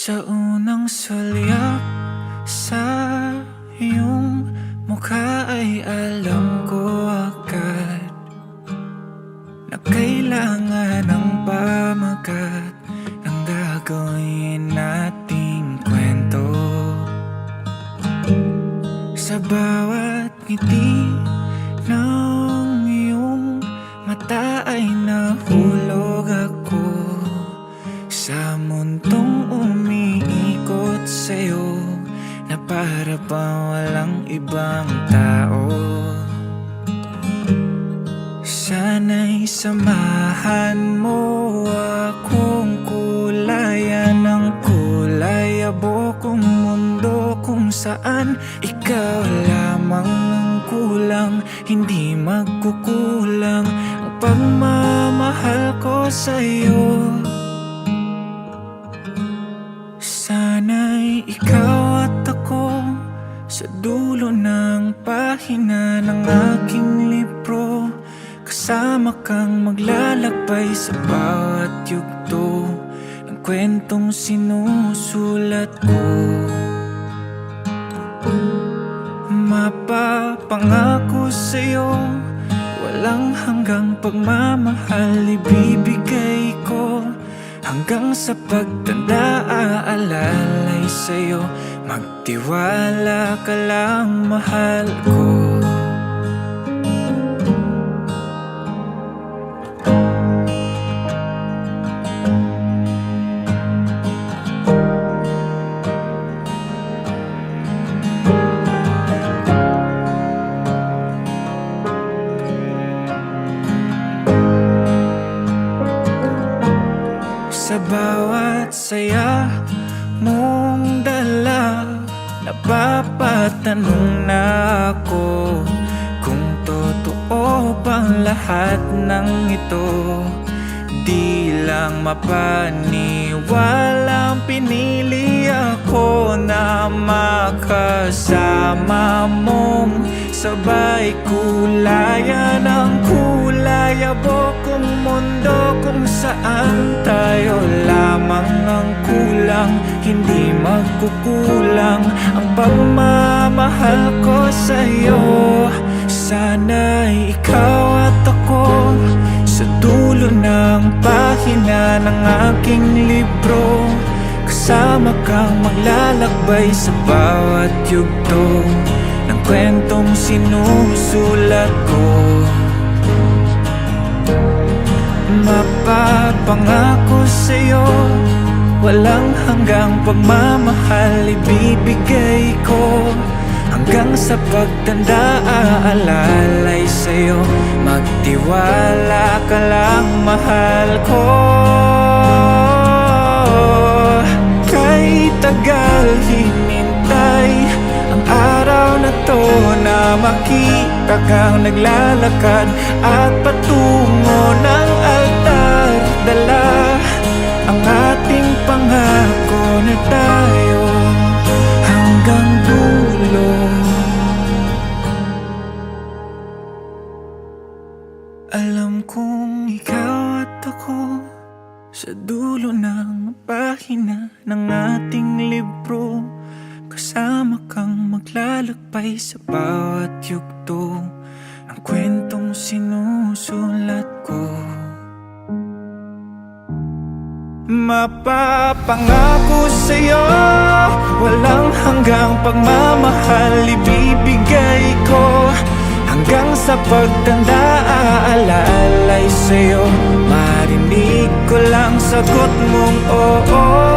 Sa unang sulyap sa iyong mukha ay alam ko agad na kailangan ng pamagat ang gagawin nating kwento. Sa bawat ngiti ng iyong mata ay nahulog ako sa mundong umiikot sa'yo na para bang walang ibang tao. Sana'y samahan mo akong kulayan ng kulay abokong mundo kung saan ikaw lamang ang kulang, hindi magkukulang ang pagmamahal ko sa'yo. Sana'y ikaw at ako sa dulo ng pahina ng aking libro, kasama kang maglalakbay sa bawat yugto ng kwentong sinusulat ko. Mapapangako sa'yo, walang hanggang pagmamahal ibibigay ko. Hanggang sa pagtanda aalalay sa'yo, magtiwala ka lang, mahal ko. Sa bawat saya mong dala, napapatanong na ako kung totoo bang lahat ng ito. Di lang mapaniwalang pinili ako na makasama mong sabay kulayan ng kulay abokong mundo kung saan tayo lamang ang kulang, hindi magkukulang ang pagmamahal ko sa'yo. Sana'y ikaw at ako sa dulo ng pahina ng aking libro, kasama kang maglalakbay sa bawat yugto ng kwentong sinusulat ko. Mapapangako sa'yo, walang hanggang pagmamahal ibibigay ko. Hanggang sa pagtanda aalalay sa'yo, magtiwala ka lang, mahal ko. Kay tagal hinintay ang araw na to na makita kang naglalakad at patungo ng altar. Dala ang ating pangako na tayo hanggang dulo. Alam kong ikaw at ako sa dulo ng pahina ng ating libro, kasama kang maglalakbay sa bawat yugto ng kwentong sinusulat ko. Mapapangako sa'yo, walang hanggang pagmamahal ibibigay ko. Hanggang sa pagtanda aalalay sa'yo, marinig ko lang sagot mong oo.